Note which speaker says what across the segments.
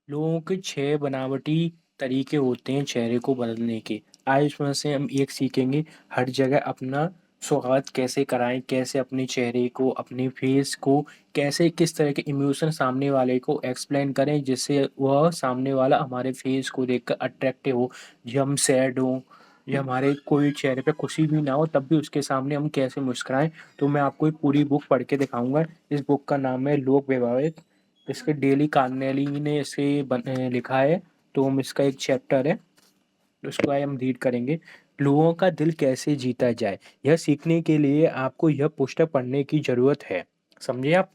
Speaker 1: लोगों के 6 बनावटी तरीके होते हैं चेहरे को बदलने के। आज इसमें से हम एक सीखेंगे, हर जगह अपना स्वागत कैसे कराएँ, कैसे अपने चेहरे को, अपने फेस को, कैसे किस तरह के इमोशन सामने वाले को एक्सप्लेन करें जिससे वह सामने वाला हमारे फेस को देखकर अट्रैक्टिव हो। जब हम सैड हों या हमारे कोई चेहरे पे खुशी भी ना हो तब भी उसके सामने हम कैसे मुस्कुराएँ। तो मैं आपको एक पूरी बुक पढ़ के दिखाऊँगा। इस बुक का नाम है लोक व्यवहारिक। इसके डेली कार्नेली ने इसे लिखा है, तो हम इसका एक चैप्टर है, उसको आज हम रीड करेंगे। लोगों का दिल कैसे जीता जाए, यह सीखने के लिए आपको यह पुस्तक पढ़ने की ज़रूरत है। समझे आप?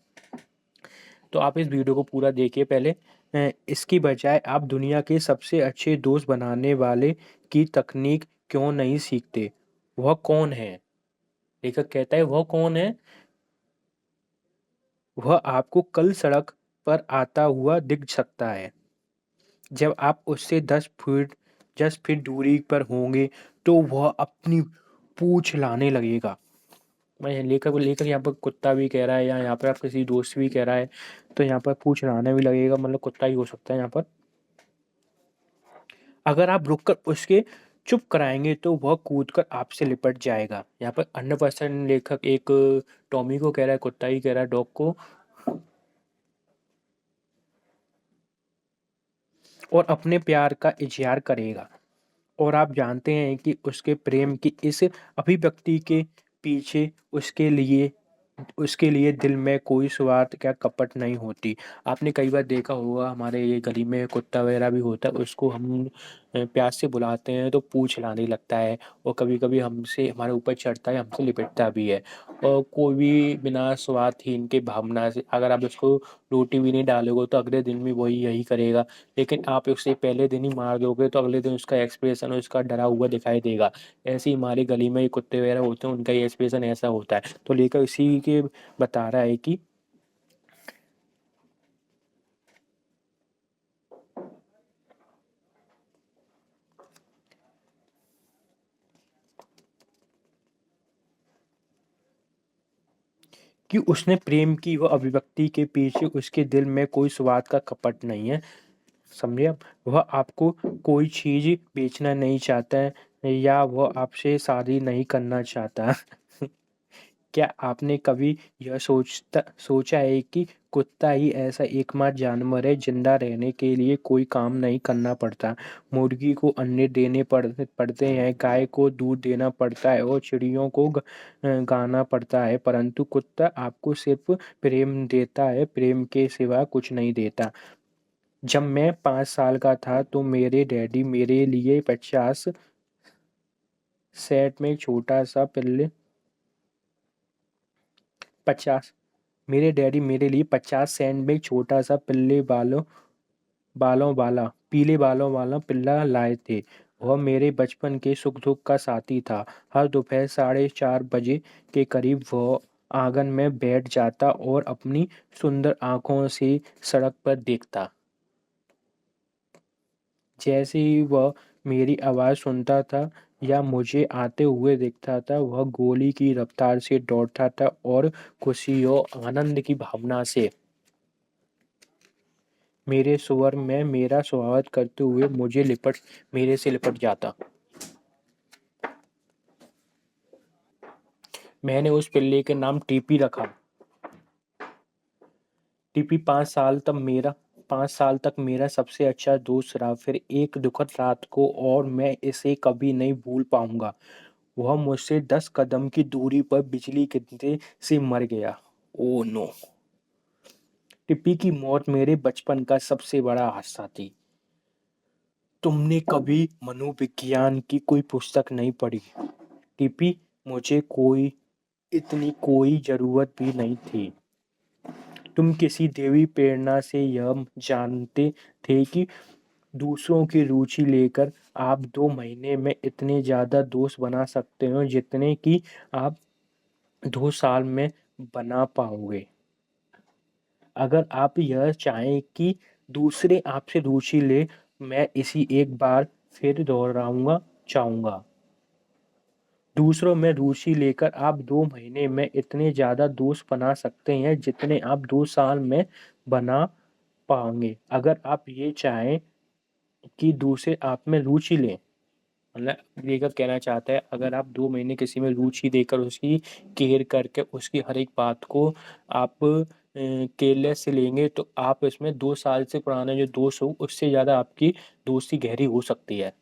Speaker 1: तो आप इस वीडियो को पूरा देखिए पहले। इसकी बजाय आप दुनिया के सबसे अच्छे दोस्त बनाने वाले की तकनीक क्यों नहीं सीखते? वह कौन है? लेखक कहता है वह कौन है? वह आपको कल सड़क पर आता हुआ दिख सकता है। जब आप उससे 10 फीट दूरी पर होंगे तो वह अपनी पूँछ हिलाने लगेगा। मैं लेकर यहाँ पर कुत्ता भी कह रहा है या यहाँ पर आप किसी दोस्त भी कह रहा है, तो यहाँ पर पूँछ हिलाने भी लगेगा, मतलब कुत्ता ही हो सकता है यहाँ पर। अगर आप रुककर उसके चुप कराएँगे तो वह कूदकर आपसे लिपट जाएगा। यहाँ पर अन्य पर्सन लेखक एक टॉमी को कह रहा है, कुत्ता ही कह रहा है डॉग को, और अपने प्यार का इज़हार करेगा। और आप जानते हैं कि उसके प्रेम की इस अभिव्यक्ति के पीछे उसके लिए दिल में कोई स्वार्थ या कपट नहीं होती। आपने कई बार देखा होगा हमारे ये गली में कुत्ता वगैरह भी होता है, उसको हम प्यार से बुलाते हैं तो पूँछ हिलाने लगता है और कभी-कभी हमसे हमारे ऊपर चढ़ता है, हमसे लिपटता भी है। और कोई भी बिना स्वार्थहीन के भावना से अगर आप उसको रोटी भी नहीं डालोगे तो अगले दिन भी वही यही करेगा। लेकिन आप उसे पहले दिन ही मार दोगे तो अगले दिन उसका एक्सप्रेशन उसका डरा हुआ दिखाई देगा। ऐसे ही हमारी गली में कुत्ते वगैरह होते हैं, उनका ये एक्सप्रेशन ऐसा होता है। तो लेकर इसी के बता रहा है कि उसने प्रेम की वह अभिव्यक्ति के पीछे उसके दिल में कोई स्वार्थ का कपट नहीं है। समझे आप? वह आपको कोई चीज़ बेचना नहीं चाहता है या वह आपसे शादी नहीं करना चाहता। क्या आपने कभी यह सोचा है कि कुत्ता ही ऐसा एकमात्र जानवर है जिंदा रहने के लिए कोई काम नहीं करना पड़ता। मुर्गी को अंडे देने पड़ते हैं, गाय को दूध देना पड़ता है और चिड़ियों को गाना पड़ता है, परंतु कुत्ता आपको सिर्फ प्रेम देता है, प्रेम के सिवा कुछ नहीं देता। जब मैं 5 साल का था तो मेरे डैडी मेरे लिए 50 मेरे डैडी मेरे लिए 50 सेंट में एक छोटा सा बालों वाला पीले बालों वाला पिल्ला लाए थे। वह मेरे बचपन के सुख दुख का साथी था। हर दोपहर 4:30 बजे के करीब वह आंगन में बैठ जाता और अपनी सुंदर आंखों से सड़क पर देखता। जैसे ही वह मेरी आवाज़ सुनता था या मुझे आते हुए दिखता था, वह गोली की रफ्तार से दौड़ता था और खुशी और आनंद की भावना से मेरे स्वर में मेरा स्वागत करते हुए मेरे से लिपट जाता। मैंने उस पिल्ले के नाम टीपी रखा। टीपी 5 साल तक मेरा सबसे अच्छा दोस्त रहा। फिर एक दुखद रात को और मैं इसे कभी नहीं भूल पाऊंगा, वह मुझसे 10 कदम की दूरी पर बिजली गिरने से मर गया। Oh no! टिप्पी की मौत मेरे बचपन का सबसे बड़ा हादसा थी। तुमने कभी मनोविज्ञान की कोई पुस्तक नहीं पढ़ी? टिप्पी, मुझे कोई इतनी कोई ज़रूरत भी नहीं थी। तुम किसी दैवी प्रेरणा से यह जानते थे कि दूसरों की रुचि लेकर आप 2 महीने में इतने ज़्यादा दोस्त बना सकते हो जितने कि आप 2 साल में बना पाओगे। अगर आप यह चाहें कि दूसरे आपसे रुचि ले, मैं इसी एक बार फिर दोहराऊँगा चाहूँगा। दूसरों में रुचि लेकर आप 2 महीने में इतने ज़्यादा दोस्त बना सकते हैं जितने आप 2 साल में बना पाएंगे। अगर आप ये चाहें कि दूसरे आप में रुचि लें, मतलब लेखक कहना चाहता है अगर आप 2 महीने किसी में रुचि देकर उसकी केयर करके उसकी हर एक बात को आप केयरलेस से लेंगे तो आप इसमें 2 साल से पुराना जो दोस्त हो उससे ज़्यादा आपकी दोस्ती गहरी हो सकती है।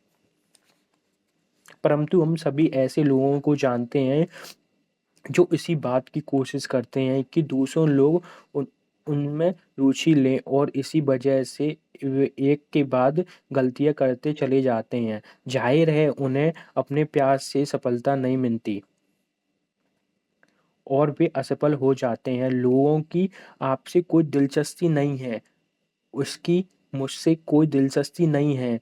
Speaker 1: परंतु हम सभी ऐसे लोगों को जानते हैं जो इसी बात की कोशिश करते हैं कि दूसरों लोग उनमें रुचि लें और इसी वजह से वे एक के बाद गलतियां करते चले जाते हैं। जाहिर है उन्हें अपने प्रयास से सफलता नहीं मिलती और वे असफल हो जाते हैं। लोगों की आपसे कोई दिलचस्पी नहीं है, उसकी मुझसे कोई दिलचस्पी नहीं है,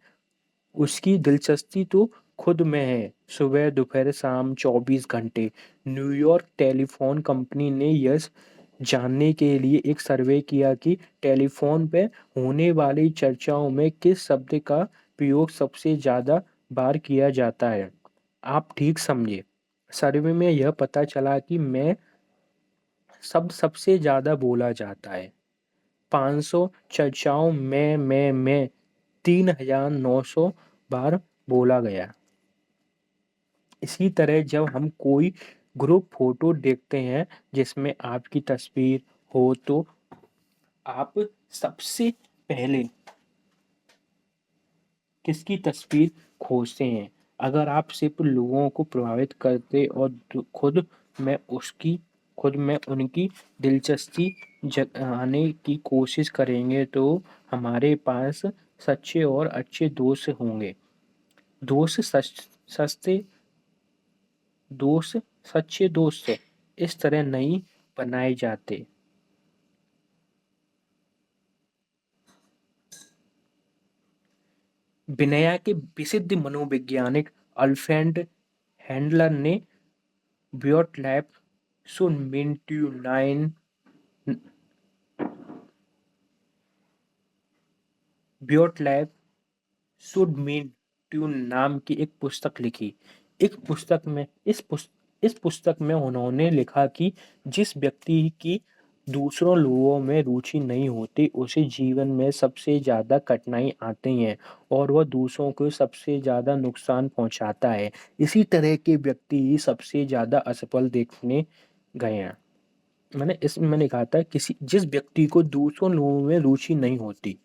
Speaker 1: उसकी दिलचस्पी तो खुद में है। सुबह दोपहर शाम 24 घंटे। न्यूयॉर्क टेलीफोन कंपनी ने यह जानने के लिए एक सर्वे किया कि टेलीफोन पे होने वाली चर्चाओं में किस शब्द का प्रयोग सबसे ज़्यादा बार किया जाता है। आप ठीक समझे। सर्वे में यह पता चला कि मैं सबसे ज़्यादा बोला जाता है। 500 चर्चाओं में मैं 3900 बार बोला गया। इसी तरह जब हम कोई ग्रुप फोटो देखते हैं जिसमें आपकी तस्वीर हो तो आप सबसे पहले किसकी तस्वीर खोजते हैं? अगर आप सिर्फ लोगों को प्रभावित करते और खुद में उनकी दिलचस्पी जगाने की कोशिश करेंगे तो हमारे पास सच्चे और अच्छे दोस्त होंगे। दोस्त सस्ते दोस्त सच्चे दोस्त इस तरह नहीं बनाए जाते। विनया के प्रसिद्ध मनोवैज्ञानिक अल्फ्रेड हैंडलर ने ब्योट lab should mean to nine ब्योट लैब शुड मीन टू नाम की एक पुस्तक लिखी। एक पुस्तक में इस पुस्तक में उन्होंने लिखा कि जिस व्यक्ति की दूसरों लोगों में रुचि नहीं होती उसे जीवन में सबसे ज़्यादा कठिनाई आती हैं और वह दूसरों को सबसे ज़्यादा नुकसान पहुंचाता है। इसी तरह के व्यक्ति ही सबसे ज़्यादा असफल देखने गए हैं। मैंने कहा था किसी जिस व्यक्ति को दूसरों लोगों में रुचि नहीं होती,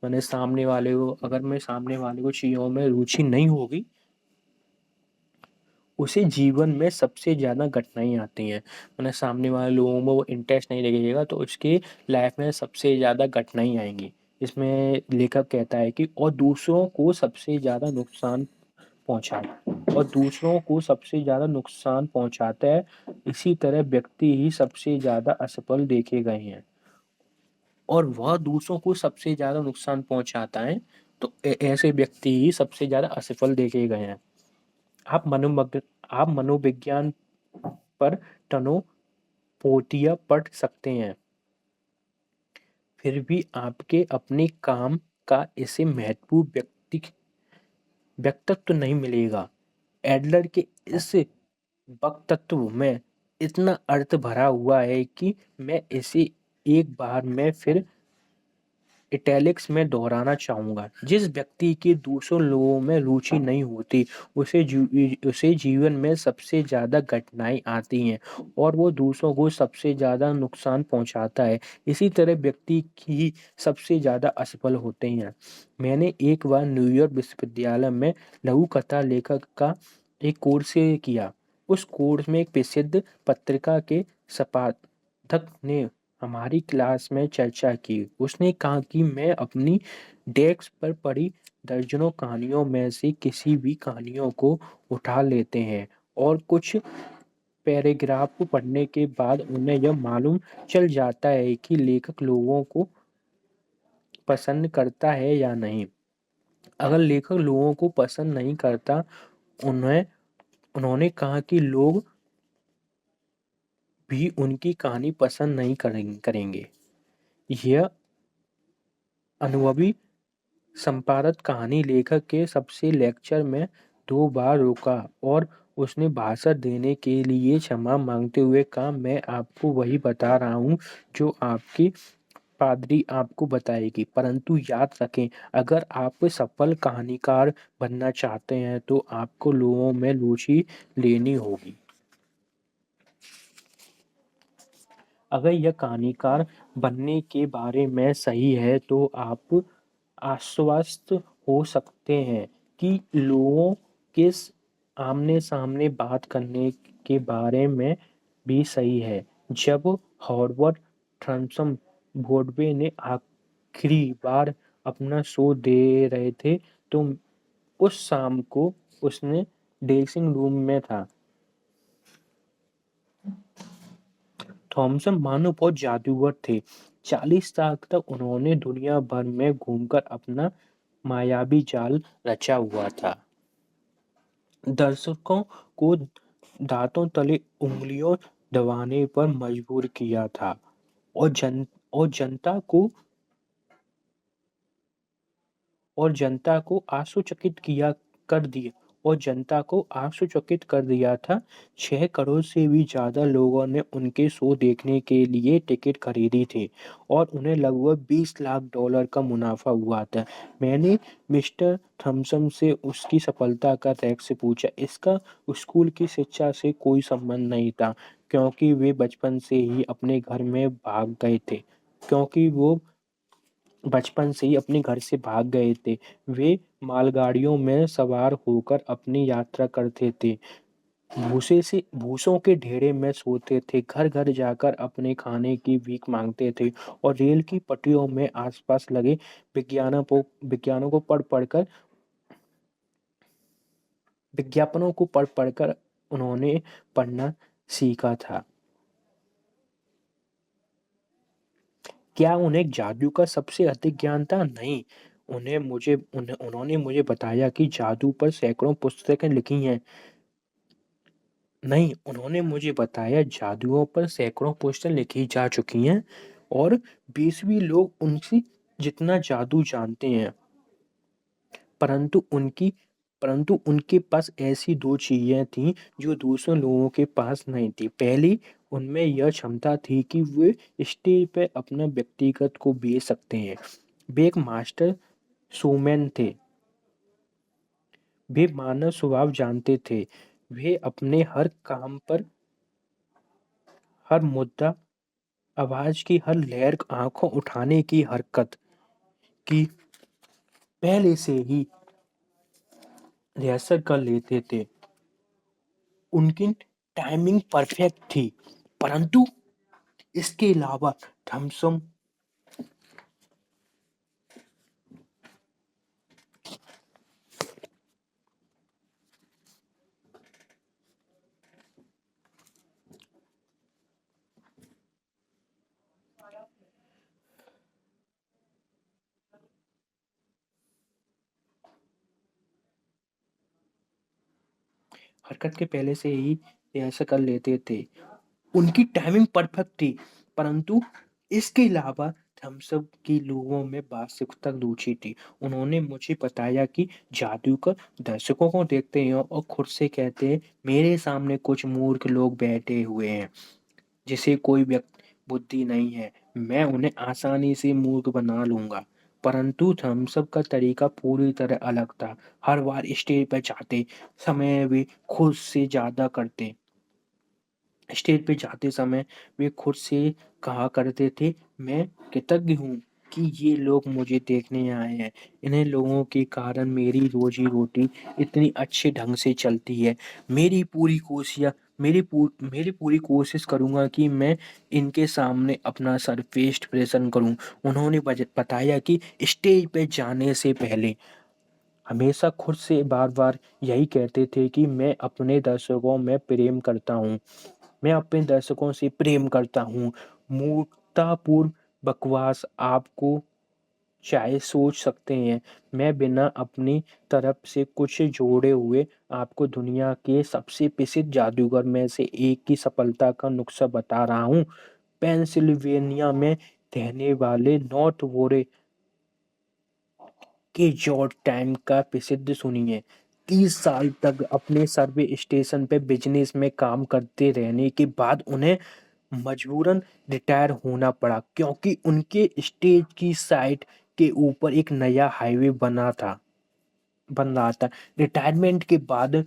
Speaker 1: मैं सामने वाले को चीज़ों में रुचि नहीं होगी उसे जीवन में सबसे ज़्यादा कठिनाई आती हैं। सामने वाले लोगों में वो इंटरेस्ट नहीं लगेगा तो उसके लाइफ में सबसे ज़्यादा कठिनाई आएंगी। इसमें लेखक कहता है कि और दूसरों को सबसे ज़्यादा नुकसान पहुंचाता है। इसी तरह व्यक्ति ही सबसे ज़्यादा असफल देखे गए हैं और वह दूसरों को सबसे ज़्यादा नुकसान पहुंचाता है तो ऐसे व्यक्ति ही सबसे ज़्यादा असफल देखे गए हैं। आप मनोविज्ञान पर टनों पोथियां पढ़ सकते हैं, फिर भी आपके अपने काम का इसे महत्वपूर्ण व्यक्तित्व नहीं मिलेगा। एडलर के इस वक्तत्व में इतना अर्थ भरा हुआ है कि मैं इसे एक बार में फिर इटैलिक्स में दोहराना चाहूँगा। जिस व्यक्ति की दूसरों लोगों में रुचि नहीं होती उसे जीवन में सबसे ज़्यादा कठिनाई आती हैं और वो दूसरों को सबसे ज़्यादा नुकसान पहुंचाता है। इसी तरह व्यक्ति ही सबसे ज़्यादा असफल होते हैं। मैंने एक बार न्यूयॉर्क विश्वविद्यालय में लघु कथा लेखक का एक कोर्स किया। उस कोर्स में एक प्रसिद्ध पत्रिका के संपादक ने हमारी क्लास में चर्चा की। उसने कहा कि मैं अपनी डेस्क पर पड़ी दर्जनों कहानियों में से किसी भी कहानियों को उठा लेते हैं और कुछ पैराग्राफ पढ़ने के बाद उन्हें यह मालूम चल जाता है कि लेखक लोगों को पसंद करता है या नहीं। अगर लेखक लोगों को पसंद नहीं करता, उन्होंने कहा कि लोग भी उनकी कहानी पसंद नहीं करेंगे। यह अनुभवी संपादक कहानी लेखक के सबसे लेक्चर में 2 बार रुका और उसने भाषण देने के लिए क्षमा मांगते हुए कहा, मैं आपको वही बता रहा हूँ जो आपके बहादुरी आपको बताएगी। परंतु याद रखें, अगर आप सफल कहानीकार बनना चाहते हैं तो आपको लोगों में रुचि लेनी होगी। अगर यह कहानीकार बनने के बारे में सही है तो आप आश्वस्त हो सकते हैं कि लोगों के आमने-सामने बात करने के बारे में भी सही है। जब हॉवर्ड थॉमसन ब्रॉडवे ने आखिरी बार अपना शो दे रहे थे तो उस शाम को उसने ड्रेसिंग रूम में था। थॉमसन मानो बहुत जादूगर थे। 40 साल तक उन्होंने दुनिया भर में घूमकर अपना मायावी जाल रचा हुआ था। दर्शकों को दांतों तले उंगलियों दबाने पर मजबूर किया था और जन और जनता को और जनता को आश्चर्यचकित किया कर दिया और जनता को आश्चर्यचकित कर दिया था। 6 करोड़ से भी ज़्यादा लोगों ने उनके शो देखने के लिए टिकट खरीदी थी और उन्हें लगभग 20 लाख डॉलर का मुनाफा हुआ था। मैंने मिस्टर थॉमसन से उसकी सफलता का रहस्य पूछा। इसका स्कूल की शिक्षा से कोई संबंध नहीं था, क्योंकि वे बचपन से ही अपने घर में भाग गए थे क्योंकि वो बचपन से ही अपने घर से भाग गए थे। वे मालगाड़ियों में सवार होकर अपनी यात्रा करते थे, भूसों के ढेरे में सोते थे, घर-घर जाकर अपने खाने की भीख माँगते थे और रेल की पटरियों में आस-पास लगे विज्ञानों को पढ़-पढ़ कर विज्ञापनों को पढ़-पढ़ कर उन्होंने पढ़ना सीखा था। क्या उन्हें जादू का सबसे अधिक ज्ञान था? नहीं। उन्होंने मुझे बताया कि जादू पर सैकड़ों पुस्तकें लिखी हैं। नहीं, उन्होंने मुझे बताया जादुओं पर सैकड़ों पुस्तकें लिखी जा चुकी हैं और 20 लोग उनसे जितना जादू जानते हैं। परंतु उनकी परंतु उनके पास ऐसी 2 चीज़ें थीं जो दूसरे लोगों के पास नहीं थी। पहली, उनमें यह क्षमता थी कि वे स्टेज पे अपना व्यक्तिगत को बेच सकते हैं। वे एक मास्टर शोमैन थे। वे मानव स्वभाव जानते थे। वे अपने हर काम पर, हर मुद्दा, आवाज़ की हर लहर, आँखों उठाने की हरकत की पहले से ही रिहर्सल कर लेते थे। उनकी टाइमिंग परफेक्ट थी। परंतु इसके अलावा थॉमसन हरकत के पहले से ही रिहर्सल कर लेते थे। उनकी टाइमिंग परफेक्ट थी, परंतु इसके अलावा थॉमसन की लोगों में वास्तविकता रुचि थी। उन्होंने मुझे बताया कि जादूगर दर्शकों को देखते हैं और खुद से कहते हैं, मेरे सामने कुछ मूर्ख लोग बैठे हुए हैं, जिसे कोई बुद्धि नहीं है। मैं उन्हें आसानी से मूर्ख बना लूँगा। परंतु थॉमसन का तरीका पूरी तरह अलग था। हर बार स्टेज पर जाते समय वे खुद से ज़्यादा करते। स्टेज पे जाते समय वे खुद से कहा करते थे, मैं कृतज्ञ हूँ कि ये लोग मुझे देखने आए हैं। इन्हीं लोगों के कारण मेरी रोजी-रोटी इतनी अच्छे ढंग से चलती है। मेरी पूरी कोशिश करूँगा कि मैं इनके सामने अपना सर्वश्रेष्ठ प्रदर्शन करूँ। उन्होंने बताया कि स्टेज पे जाने से पहले हमेशा खुद से बार-बार यही कहते थे कि मैं अपने दर्शकों में प्रेम करता हूँ। मैं अपने दर्शकों से प्रेम करता हूँ। मूर्खतापूर्ण बकवास आपको चाहे सोच सकते हैं। मैं बिना अपनी तरफ से कुछ जोड़े हुए आपको दुनिया के सबसे प्रसिद्ध जादूगर में से एक की सफलता का नुस्खा बता रहा हूँ। पेंसिल्वेनिया में रहने वाले नॉर्थ वोरे के जॉर्ज टाइम का प्रसिद्ध सुनिए। 30 साल तक अपने सर्वे स्टेशन पे बिजनेस में काम करते रहने के बाद उन्हें मजबूरन रिटायर होना पड़ा क्योंकि उनके स्टेज की साइट के ऊपर एक नया हाईवे बन रहा था। रिटायरमेंट के बाद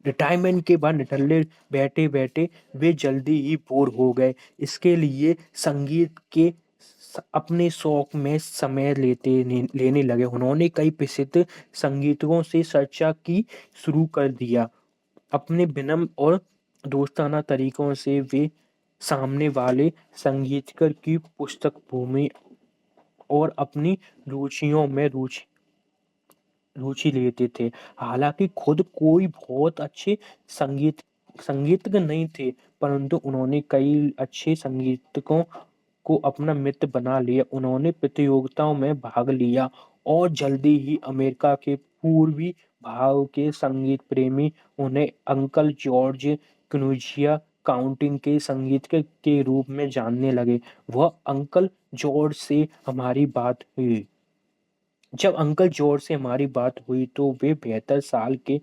Speaker 1: रिटायरमेंट के बाद निठल्ले बैठे बैठे वे जल्दी ही बोर हो गए। इसके लिए संगीत के अपने शौक में समय लेने लगे। उन्होंने कई प्रसिद्ध संगीतकों से चर्चा की शुरू कर दिया। अपने विनम्र और दोस्ताना तरीकों से वे सामने वाले संगीतकार की पुस्तक भूमि और अपनी रुचियों में रुचि लेते थे। हालांकि खुद कोई बहुत अच्छे संगीत संगीतज्ञ नहीं थे, परंतु उन्होंने कई अच्छे संगीतकों को अपना मित्र बना लिया। उन्होंने प्रतियोगिताओं में भाग लिया और जल्दी ही अमेरिका के पूर्वी भाग के संगीत प्रेमी उन्हें अंकल जॉर्ज क्नुजिया काउंटिंग के संगीतज्ञ के रूप में जानने लगे। वह अंकल जॉर्ज से हमारी बात हुई जब अंकल जॉर्ज से हमारी बात हुई तो वे 72 साल के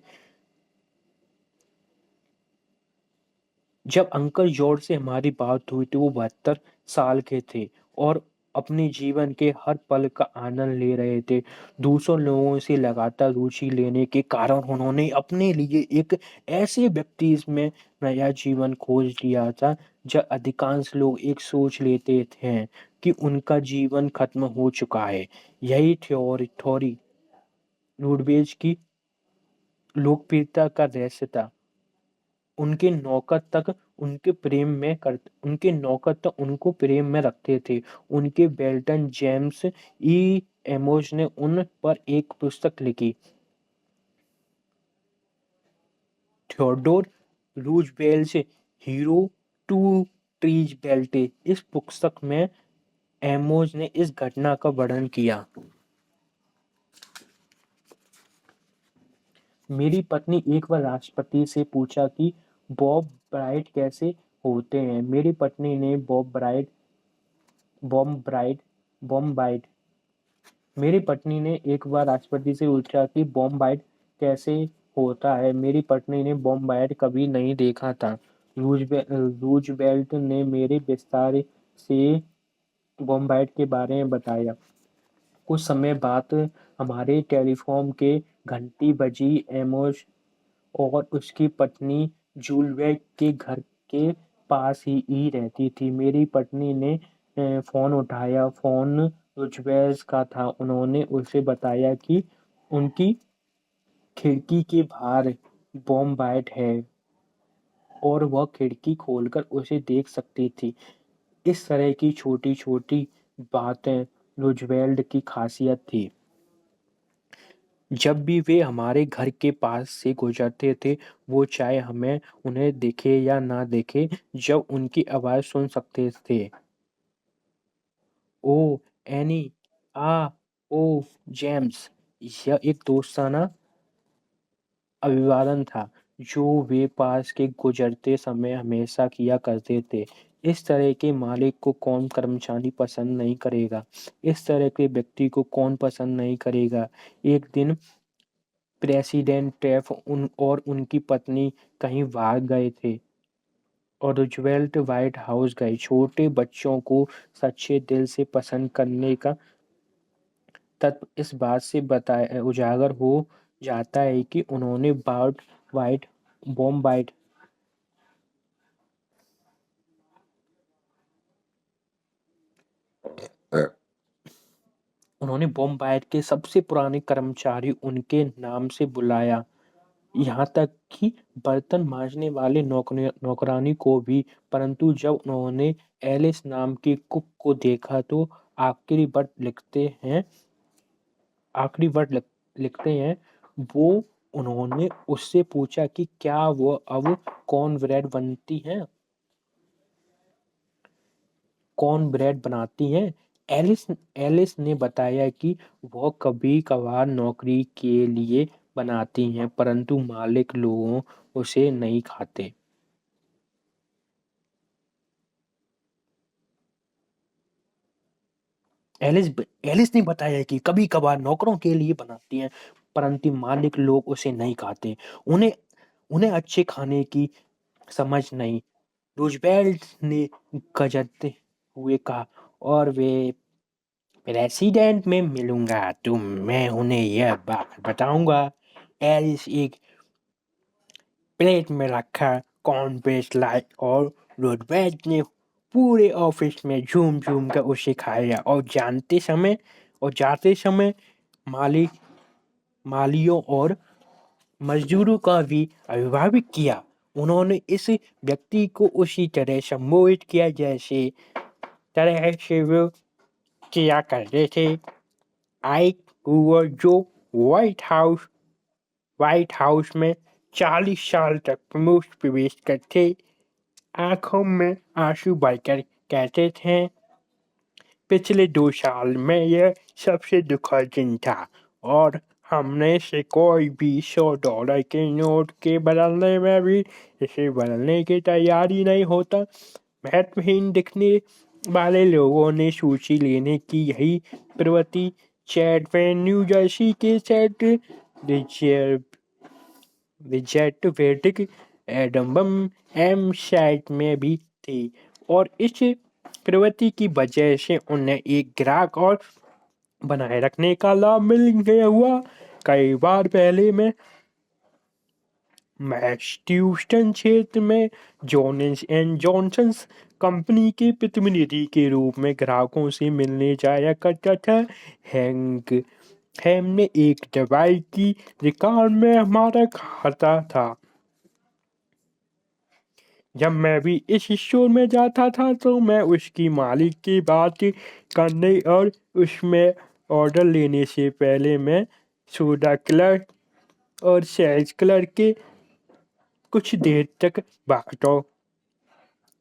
Speaker 1: जब अंकल जॉर्ज से हमारी बात हुई तो वो 72 साल के थे और अपने जीवन के हर पल का आनंद ले रहे थे। दूसरों लोगों से लगातार रुचि लेने के कारण उन्होंने अपने लिए एक ऐसे व्यक्ति में नया जीवन खोज लिया था। जब अधिकांश लोग एक सोच लेते थे कि उनका जीवन खत्म हो चुका है। यही थ्योरी रूडबेज की लोकप्रियता का रहस्य था। उनके नौकर तक उनके नौकर तक उनको प्रेम में रखते थे। उनके बेल्टन जेम्स ई एमोस ने उन पर एक पुस्तक लिखी, थियोडोर रूजवेल्ट हीरो टू ट्रीज बेल्ट। इस पुस्तक में एमोस ने इस घटना का वर्णन किया। मेरी पत्नी एक बार राष्ट्रपति से पूछा कि बॉब ब्राइट कैसे होते हैं। मेरी पत्नी ने बॉम ब्राइट मेरी पत्नी ने एक बार राष्ट्रपति से पूछा कि बॉम ब्राइट कैसे होता है। मेरी पत्नी ने बॉम ब्राइट कभी नहीं देखा था। रूजवेल्ट ने मेरे विस्तार से बॉम ब्राइट के बारे में बताया। कुछ समय बाद हमारे टेलीफोन के घंटी बजी। एमोस और उसकी पत्नी जूलियट के घर के पास ही रहती थी। मेरी पत्नी ने फोन उठाया। फोन रूजवेल्ट का था। उन्होंने उसे बताया कि उनकी खिड़की के बाहर बॉम बाइट है और वह खिड़की खोलकर उसे देख सकती थी। इस तरह की छोटी छोटी बातें रूजवेल्ट की खासियत थी। जब भी वे हमारे घर के पास से गुजरते थे, वो चाहे हमें उन्हें दिखे या ना दिखे, जब उनकी आवाज़ सुन सकते थे। ओ एनी, आ, ओ जेम्स। यह एक दोस्ताना अभिवादन था जो वे पास के गुजरते समय हमेशा किया करते थे। इस तरह के मालिक को कौन कर्मचारी पसंद नहीं करेगा। इस तरह के व्यक्ति को कौन पसंद नहीं करेगा। एक दिन प्रेसिडेंट टेफ और उनकी पत्नी कहीं बाहर गए थे और रूजवेल्ट व्हाइट हाउस गए। छोटे बच्चों को सच्चे दिल से पसंद करने का तत्व इस बात से बताया उजागर हो जाता है कि उन्होंने व्हाइट बॉम बाइट उन्होंने बॉम बाइट के सबसे पुराने कर्मचारी उनके नाम से बुलाया, यहाँ तक कि बर्तन मांजने वाले नौकरानी को भी। परंतु जब उन्होंने एलिस नाम की कुक को देखा तो आखिरी वर्ड लिखते हैं वो उन्होंने उससे पूछा कि क्या वो अब कौन ब्रेड बनाती हैं। एलिस एलिस ने बताया कि वह कभी कभार नौकरी के लिए बनाती हैं, परंतु मालिक लोगों उसे नहीं खाते। एलिस एलिस ने बताया कि कभी कभार नौकरों के लिए बनाती हैं, परंतु मालिक लोग उसे नहीं खाते। उन्हें उन्हें अच्छे खाने की समझ नहीं। रूजवेल्ट ने गरजते हुए कहा, और वे प्रेसिडेंट में मिलूंगा तो मैं उन्हें यह बात बताऊंगा। एलिस एक प्लेट में रखा कॉर्नफ्लेक्स लाई और रूजवेल्ट ने पूरे ऑफिस में झूम झूम कर उसे खाया, और जाते समय माली मालियों और मजदूरों का भी अभिभावित किया। उन्होंने इस व्यक्ति को उसी तरह संबोधित किया जैसे तरह से वो किया करते थे। आइक हूवर जो व्हाइट हाउस में 40 साल तक प्रमुख प्रवेश करते, आंखों में आंसू भरकर कहते थे, पिछले 2 साल में यह सबसे दुखद दिन था, और हमने से कोई भी $100 के नोट के बदलने में भी इसे बदलने की तैयारी नहीं होता। महत्वहीन दिखने वाले लोगों ने सूची लेने की यही प्रवृत्ति चैटवेन न्यू जर्सी के सेंट रिजर्वेटिक एडम्बम एम साइट में भी थी, और इस प्रवृत्ति की वजह से उन्हें एक ग्राहक और बनाए रखने का लाभ मिल गया हुआ। कई बार पहले मैं मैसाचुसेट्स क्षेत्र में जॉनसन एंड जॉनसन कंपनी के प्रतिनिधि के रूप में ग्राहकों से मिलने जाया करता था। हैम ने एक दवाई की दुकान में हमारा खाता था। जब मैं भी इस स्टोर में जाता था तो मैं उसकी मालिक की बात करने और उसमें ऑर्डर लेने से पहले मैं सोडा क्लर्क और सेल्स क्लर्क के कुछ देर तक बातों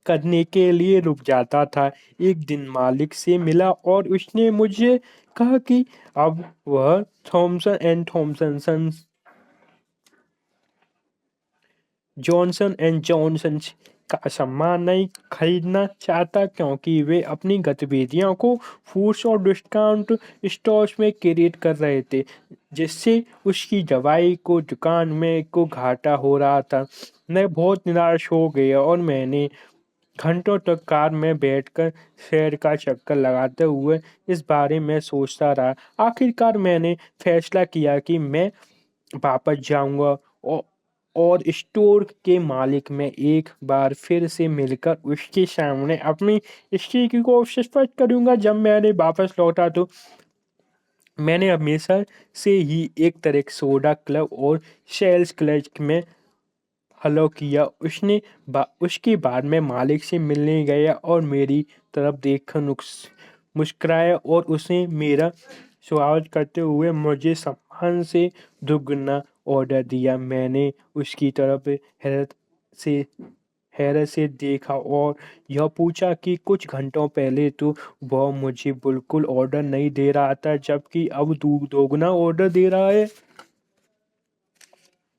Speaker 1: करने के लिए रुक जाता था। एक दिन मालिक से मिला और उसने मुझे कहा कि अब वह थॉमसन एंड जॉनसन का सामान नहीं खरीदना चाहता, क्योंकि वे अपनी गतिविधियों को फूड्स और डिस्काउंट स्टोर्स में क्रिएट कर रहे थे, जिससे उसकी दवाई को दुकान में को घाटा हो रहा था। मैं बहुत निराश हो गया और मैंने घंटों तक कार में बैठकर शहर का चक्कर लगाते हुए इस बारे में सोचता रहा। आखिरकार मैंने फैसला किया कि मैं वापस जाऊंगा, और स्टोर के मालिक में एक बार फिर से मिलकर उसके सामने अपनी स्थिति को स्पष्ट करूंगा। जब मैंने वापस लौटा तो मैंने हमेशा से ही एक तरह सोडा क्लब और सेल्स क्लब में हेलो किया। उसके बाद मैं मालिक से मिलने गया और मेरी तरफ देखकर मुस्कुराया और उसे मेरा स्वागत करते हुए मुझे सम्मान से दुगना ऑर्डर दिया। मैंने उसकी तरफ से हैरत से देखा और यह पूछा कि कुछ घंटों पहले तो वह मुझे बिल्कुल ऑर्डर नहीं दे रहा था, जबकि अब दोगुना ऑर्डर दे रहा है।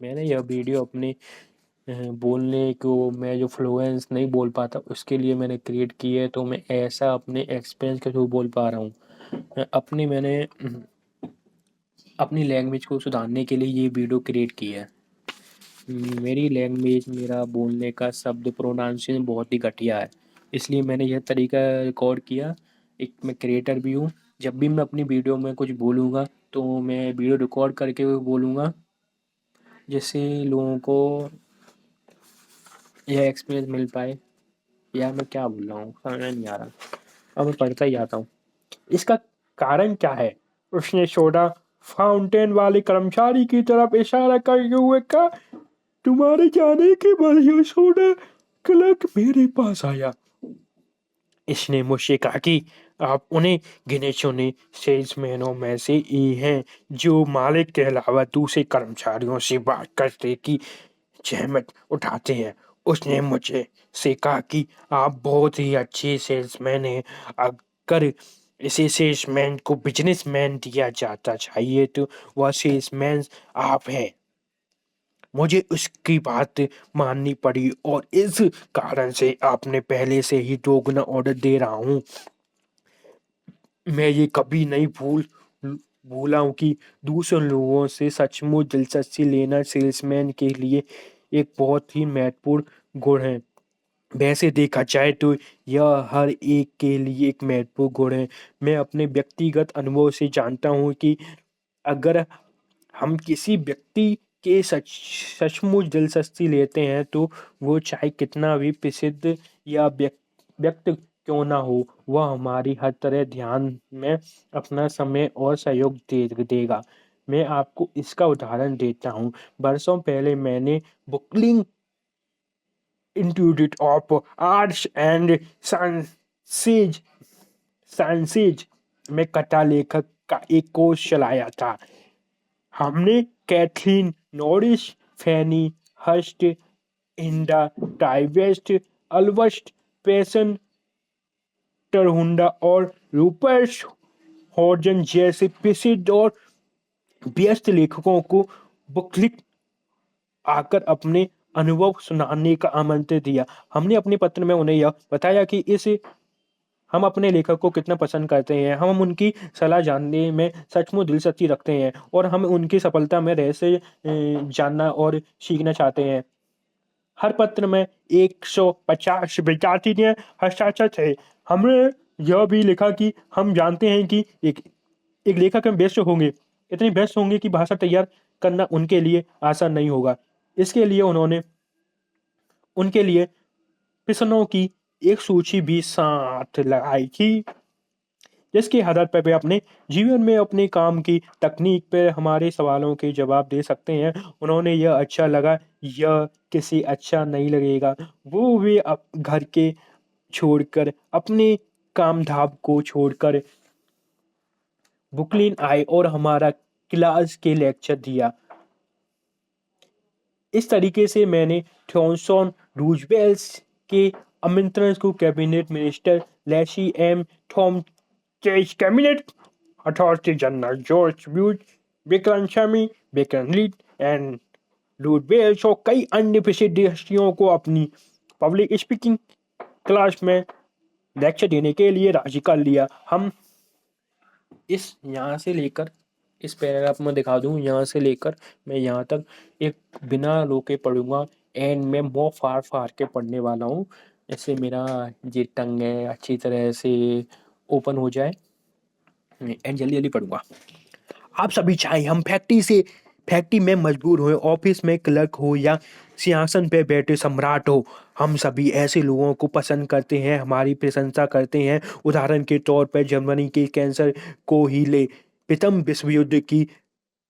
Speaker 1: मैंने यह वीडियो अपने बोलने को, मैं जो फ्लुएंस नहीं बोल पाता उसके लिए मैंने क्रिएट की है, तो मैं ऐसा अपने एक्सपीरियंस के थ्रू बोल पा रहा हूँ। मैंने अपनी लैंग्वेज को सुधारने के लिए ये वीडियो क्रिएट की है। मेरी लैंग्वेज, मेरा बोलने का शब्द प्रोनाउंसिएशन बहुत ही घटिया है, इसलिए मैंने यह तरीका रिकॉर्ड किया। एक मैं क्रिएटर भी हूँ। जब भी मैं अपनी वीडियो में कुछ बोलूँगा तो मैं वीडियो रिकॉर्ड करके बोलूँगा, जिससे लोगों को यह एक्सपीरियंस मिल पाए। यार मैं क्या बोल रहा हूँ, समझ में नहीं आ रहा। अब मैं पढ़ता ही आता हूँ। इसका कारण क्या है? उसने सोडा फाउंटेन वाले कर्मचारी की तरफ इशारा करते हुए कहा, तुम्हारे जाने के बाद यह सोडा क्लर्क मेरे पास आया। इसने मुझसे कहा कि आप उन्हें गिने चुने सेल्समैनों में से एक हैं जो मालिक के अलावा दूसरे कर्मचारियों से बात करने की जहमत उठाते हैं। उसने मुझे से कहा कि आप बहुत ही अच्छे सेल्समैन हैं। अगर इसे सेल्समैन को बिजनेसमैन दिया जाता चाहिए तो वह सेल्समैन आप हैं। मुझे उसकी बात माननी पड़ी और इस कारण से आपने पहले से ही दोगुना ऑर्डर दे रहा हूँ। मैं ये कभी नहीं भूला हूँ कि दूसरे लोगों से सचमुच दिलचस्पी लेना सेल्समैन के लिए एक बहुत ही महत्वपूर्ण गुण है। वैसे देखा जाए तो यह हर एक के लिए एक महत्वपूर्ण गुण है। मैं अपने व्यक्तिगत अनुभव से जानता हूँ कि अगर हम किसी व्यक्ति के सचमुच दिलचस्पी लेते हैं तो वो चाहे कितना भी प्रसिद्ध या व्यक्त क्यों ना हो, वह हमारी हर तरह ध्यान में अपना समय और सहयोग देगा। मैं आपको इसका उदाहरण देता हूँ। वर्षों पहले मैंने Brooklyn institute of arts and sciences sciences में कथा लेखक का एक कोर्स चलाया था। हमने कैथरीन नॉरिस, फैनी हर्स्ट, हिंडा टाइवेस्ट, अल्बर्ट पेसन टरहुंडा और रूपर्ट हॉर्जन जैसे प्रसिद्ध और व्यस्त लेखकों को बुकलिक आकर अपने अनुभव सुनाने का आमंत्रण दिया। हमने अपने पत्र में उन्हें यह बताया कि इस हम अपने लेखक को कितना पसंद करते हैं, हम उनकी सलाह जानने में सचमुच दिलचस्पी रखते हैं और हम उनकी सफलता में रहस्य जानना और सीखना चाहते हैं। हर पत्र में 150 विद्यार्थी ने हस्ताक्षर थे। हमने यह भी लिखा कि हम जानते हैं कि एक लेखक में व्यस्त होंगे, इतने व्यस्त होंगे कि भाषा तैयार करना उनके लिए आसान नहीं होगा। इसके लिए उन्होंने उनके लिए प्रश्नों की एक सूची भी साथ लगाई थी, जिसके आधार पर वे अपने जीवन में अपने काम की तकनीक पर हमारे सवालों के जवाब दे सकते हैं। उन्होंने यह अच्छा लगा, यह किसी अच्छा नहीं लगेगा। वो वे घर के छोड़कर अपने काम धाम को छोड़कर बुकलिन आए और हमारा क्लास के लेक्चर दिया। इस तरीके से मैंने थॉमसन रूजवेल्ट के आमंत्रण को cabinet minister Lacy M Thom cabinet authority general George ब्यूच, विक्रम स्वामी, विक्रम लीड एंड रूजवेल्ट और कई अन्य प्रसिद्ध हस्तियों को अपनी पब्लिक स्पीकिंग क्लास में लेक्चर देने के लिए राजी कर लिया। हम इस यहाँ से लेकर इस पैराग्राफ में दिखा दूँ, यहाँ से लेकर मैं यहाँ तक एक बिना रोके पढ़ूंगा एंड मैं मुँह फाड़ फाड़ के पढ़ने वाला हूँ। ऐसे मेरा ये टंग है अच्छी तरह से ओपन हो जाए एंड जल्दी जल्दी पढ़ूंगा। आप सभी चाहे हम फैक्ट्री में मजबूर हो, ऑफिस में क्लर्क हो या सिंहासन पे बैठे सम्राट हो, हम सभी ऐसे लोगों को पसंद करते हैं, हमारी प्रशंसा करते हैं। उदाहरण के तौर पर जर्मनी के कैंसर को ही ले। प्रथम विश्व युद्ध की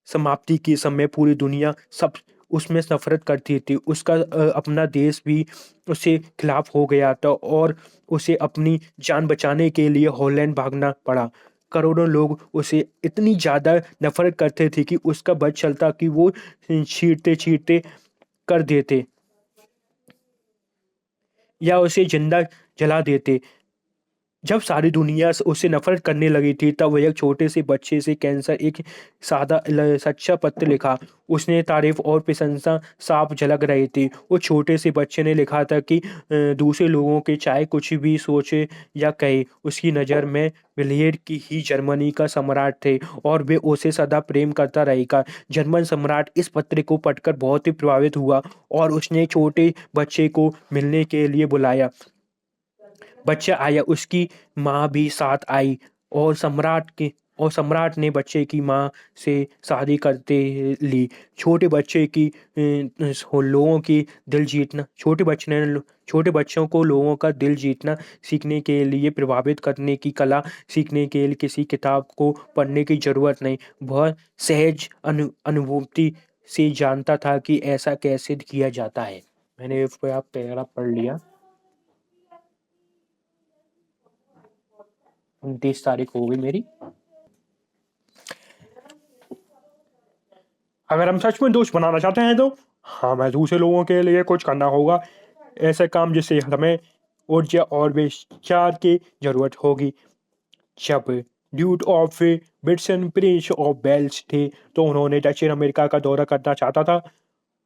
Speaker 1: समाप्ति के समय पूरी दुनिया सब उसमें नफरत करती थी। उसका अपना देश भी उससे खिलाफ हो गया था और उसे अपनी जान बचाने के लिए हॉलैंड भागना पड़ा। करोड़ों लोग उसे इतनी ज़्यादा नफरत करते थे कि उसका बस चलता कि वो छींटते छींटते कर देते या उसे जिंदा जला देते। जब सारी दुनिया उससे नफरत करने लगी थी तब वह एक छोटे से बच्चे से कैंसर एक सादा सच्चा पत्र लिखा। उसने तारीफ और प्रशंसा साफ झलक रही थी। उस छोटे से बच्चे ने लिखा था कि दूसरे लोगों के चाहे कुछ भी सोचे या कहे, उसकी नज़र में विलियड की ही जर्मनी का सम्राट थे और वे उसे सदा प्रेम करता रहेगा। जर्मन सम्राट इस पत्र को पढ़कर बहुत ही प्रभावित हुआ और उसने छोटे बच्चे को मिलने के लिए बुलाया। बच्चा आया, उसकी माँ भी साथ आई और सम्राट ने बच्चे की माँ से शादी करते ली। छोटे बच्चे की लोगों की दिल जीतना छोटे बच्चों को लोगों का दिल जीतना सीखने के लिए प्रभावित करने की कला सीखने के लिए किसी किताब को पढ़ने की जरूरत नहीं। वह सहज अनुभूति से जानता था कि ऐसा कैसे किया जाता है। मैंने पैराग्राफ पढ़ लिया। 29 तारीख हो गई मेरी। अगर हम सच में दोस्त बनाना चाहते हैं तो हमें दूसरे लोगों के लिए कुछ करना होगा। ऐसे काम जिससे हमें ऊर्जा और विचार की जरूरत होगी। जब duke of Britain prince of Wales थे तो उन्होंने दक्षिण अमेरिका का दौरा करना चाहता था।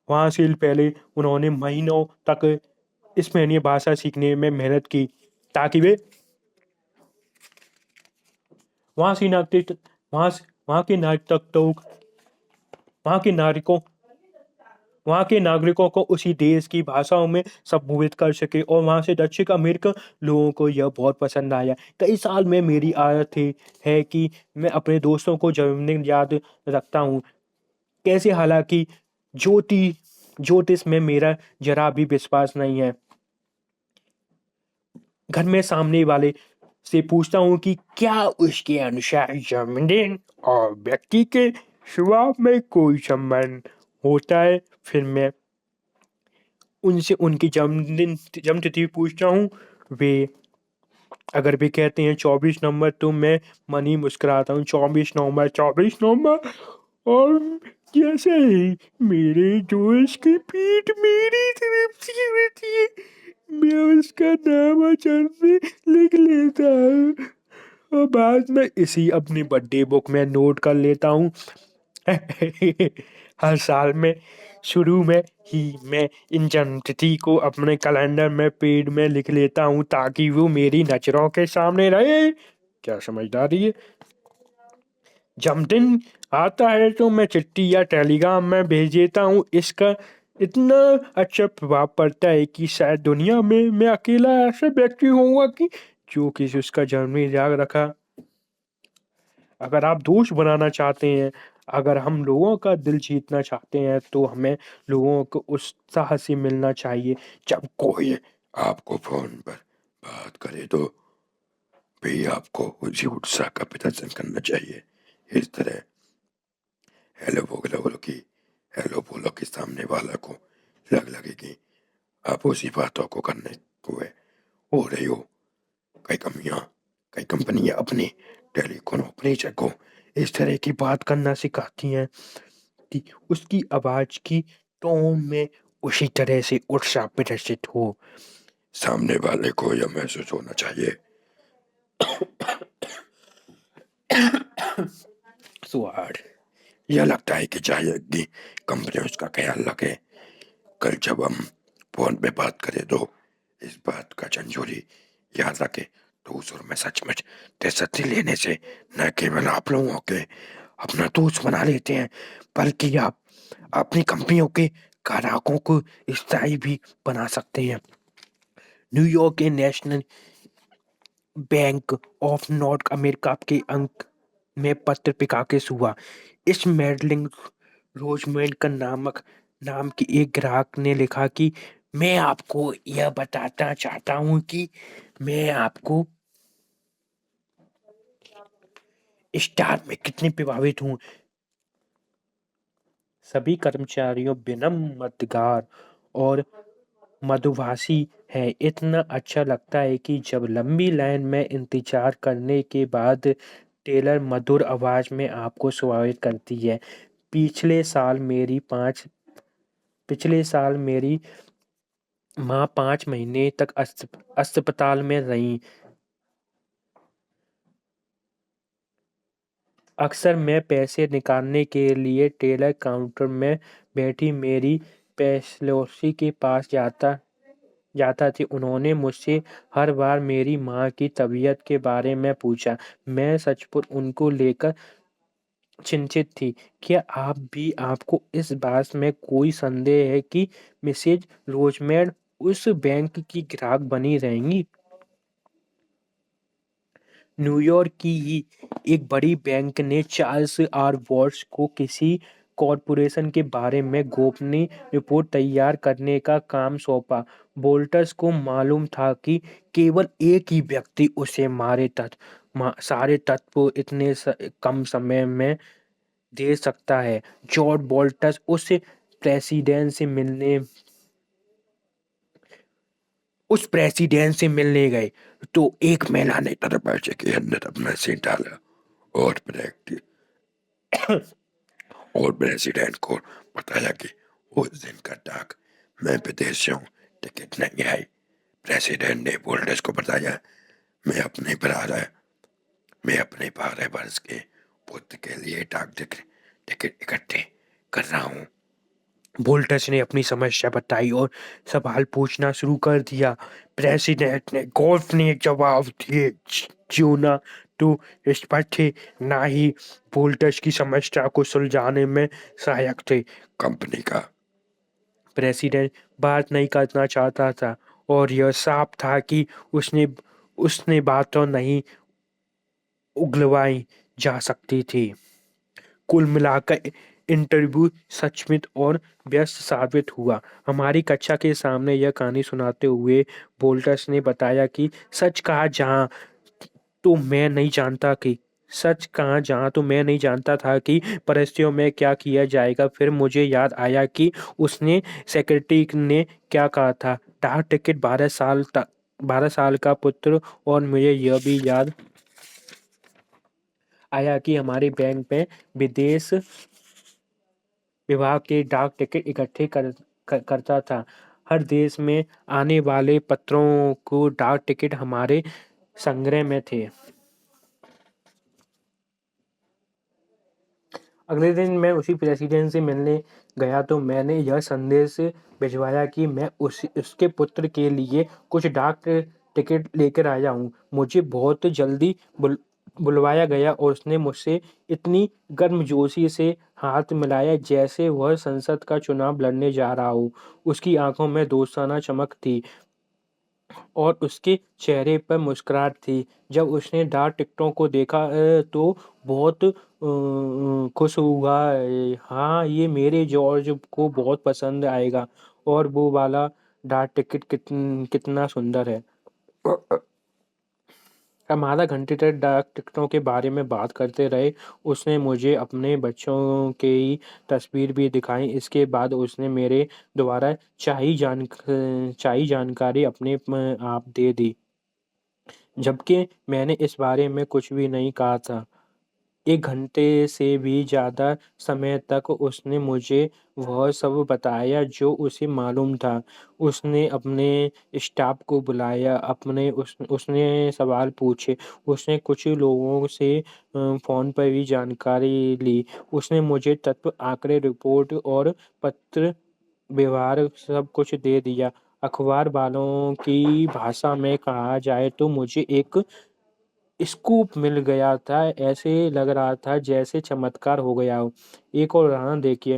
Speaker 1: वहाँ से पहले उन्होंने महीनों तक स्पेनी भाषा सीखने में मेहनत की ताकि वे वहाँ से नागरिक वहाँ के नागरिक वहाँ के नागरिकों वहाँ के नागरिकों को उसी देश की भाषाओं में संबोधित कर सके। और वहाँ से दक्षिण अमेरिकन लोगों को यह बहुत पसंद आया। कई साल में मेरी आदत है कि मैं अपने दोस्तों को जन्मदिन याद रखता हूँ कैसे। हालांकि ज्योति ज्योतिष में मेरा जरा भी विश्वास नहीं है। घर में सामने वाले से पूछता हूँ कि क्या उसके अनुसार जन्मदिन और व्यक्ति के स्वभाव में कोई संबंध होता है। फिर मैं उनसे उनकी जन्म तिथि पूछता हूँ। वे अगर वे कहते हैं 24 नवंबर तो मैं मन ही मुस्कुराता हूँ। 24 नवंबर, 24 नवंबर। और जैसे ही मेरे दोस्त की पीठ मेरी तरफ से होती है मैं उसका नाम और जन्म लिख लेता हूँ और बाद में इसी अपनी बर्थडे बुक में नोट कर लेता हूँ। हर साल में शुरू में ही मैं इन जन्मतिथि को अपने कैलेंडर में पेड़ में लिख लेता हूँ ताकि वो मेरी नजरों के सामने रहे। क्या समझदारी है। जन्मदिन आता है तो मैं चिट्ठी या टेलीग्राम में भेज देता हूँ। इसका इतना अच्छा प्रभाव पड़ता है कि शायद दुनिया में मैं अकेला ऐसा व्यक्ति होऊंगा कि जो किसी उसका जन्मदिन याद रखा। अगर आप दोस्त बनाना चाहते हैं, अगर हम लोगों का दिल जीतना चाहते हैं तो हमें लोगों को उत्साह से मिलना चाहिए। जब कोई आपको फोन पर बात करे तो भी आपको उसी उत्साह का प्रदर्शन करना चाहिए। इस तरह हेलो बोलो कि हेलो बोलो कि सामने वाला को लगे कि आप उसी बातों को करने को है हो रही हो। कई कंपनियां अपने टेलीकॉम ऑपरेटर को इस तरह की बात करना सिखाती हैं कि उसकी आवाज की टोन में उसी तरह से उत्साह प्रदर्शित हो। सामने वाले को यह महसूस होना चाहिए स्वाद यह लगता है कि चाहिए कि कंपनी उसका ख्याल रखे। कल जब हम फोन पे बात करें तो इस बात का झंझोरी याद रखे तो उस में सचमुच दिलचस्पी लेने से न केवल आप लोगों के अपना दोस्त बना लेते हैं बल्कि आप अपनी कंपनियों के ग्राहकों को स्थायी भी बना सकते हैं। न्यूयॉर्क के national bank of north America के अंक में पत्र प्रकाशित हुआ। इस मेडलिंग रोजमेंट का नाम की एक ग्राहक ने लिखा कि मैं आपको यह बताना चाहता हूं कि मैं आपको स्टार में कितने प्रभावित हूं। सभी कर्मचारियों विनम्र, मददगार और मधुभाषी है। इतना अच्छा लगता है कि जब लंबी लाइन में इंतजार करने के बाद टेलर मधुर आवाज में आपको स्वागत करती है। पिछले साल मेरी पाँच पिछले साल मेरी माँ 5 महीने तक अस्पताल में रही। अक्सर मैं पैसे निकालने के लिए टेलर काउंटर में बैठी मेरी पैसलोसी के पास जाता थी। उन्होंने मुझसे हर बार मेरी माँ की तबीयत के बारे में पूछा। मैं सचमुच उनको लेकर चिंतित थी। क्या आपको इस बात में कोई संदेह है कि मिसेज रोजमेर उस बैंक की ग्राहक बनी रहेंगी। न्यूयॉर्क की ही एक बड़ी बैंक ने चार्ल्स आर वॉल्श को किसी कॉरपोरेशन के बारे में गोपनीय रिपोर्ट तैयार करने का काम सौंपा। वोल्टर्स को मालूम था कि केवल एक ही व्यक्ति उसे सारे तत्व इतने कम समय में दे सकता है। जॉर्ज वोल्टर्स प्रेसिडेंट से मिलने उस प्रेसिडेंट से मिलने गए तो एक महिला ने दरवाजे के अंदर अपना सिर डाला और और प्रेसिडेंट को बताया कि उस दिन का डाक मैं विदेश से हूँ, टिकट नहीं आई। प्रेसिडेंट ने वोल्टर्स को बताया मैं अपने 12 वर्ष के पुत्र के लिए डाक टिकट इकट्ठे कर रहा हूँ। वोल्टर्स ने अपनी समस्या बताई और सवाल पूछना शुरू कर दिया। प्रेसिडेंट ने गोल्फ ने जवाब दिए जो ना तो स्पष्ट थे ना ही वोल्टर्स की समस्या को सुलझाने में सहायक थे। कंपनी का प्रेसिडेंट बात नहीं करना चाहता था और यह साफ था कि उसने उसने बातें नहीं उगलवाई जा सकती थी। कुल मिलाकर इंटरव्यू सचमुच और व्यस्त साबित हुआ। हमारी कक्षा के सामने यह कहानी सुनाते हुए बोल्टस ने बताया कि सच कहा जहाँ तो मैं नहीं जानता कि सच कहा जहाँ तो मैं नहीं जानता था कि परिस्थितियों में क्या किया जाएगा। फिर मुझे याद आया कि उसने सेक्रेटरी ने क्या कहा था, डाक टिकट 12 साल तक, 12 साल का पुत्र। और मुझे यह भी याद आया कि हमारे बैंक में विदेश विभाग के डाक टिकट इकट्ठे करता था। हर देश में आने वाले पत्रों को डाक टिकट हमारे संग्रह में थे। अगले दिन मैं उसी प्रेसिडेंट से मिलने गया तो मैंने यह संदेश भिजवाया कि मैं उसके पुत्र के लिए कुछ डाक टिकट लेकर आया हूँ। मुझे बहुत जल्दी बुलवाया गया और उसने मुझसे इतनी गर्मजोशी से हाथ मिलाया जैसे वह संसद का चुनाव लड़ने जा रहा हो। उसकी आंखों में दोस्ताना चमक थी और उसके चेहरे पर मुस्कुराहट थी। जब उसने डाक टिकटों को देखा तो बहुत खुश हुआ। हाँ, ये मेरे जॉर्ज को बहुत पसंद आएगा। और वो वाला डाक टिकट कितना सुंदर है। हम आधा घंटे तक डाक टिकटों के बारे में बात करते रहे। उसने मुझे अपने बच्चों की तस्वीर भी दिखाई। इसके बाद उसने मेरे द्वारा चाहिए जानकारी अपने आप दे दी, जबकि मैंने इस बारे में कुछ भी नहीं कहा था। 1 घंटे से भी ज़्यादा समय तक उसने मुझे वह सब बताया जो उसे मालूम था। उसने अपने स्टाफ को बुलाया, उसने सवाल पूछे, उसने कुछ लोगों से फ़ोन पर भी जानकारी ली। उसने मुझे तत्व, आंकड़े, रिपोर्ट और पत्र व्यवहार सब कुछ दे दिया। अखबार वालों की भाषा में कहा जाए तो मुझे एक स्कूप मिल गया था। ऐसे लग रहा था जैसे चमत्कार हो गया हो। एक और उदाहरण देखिए,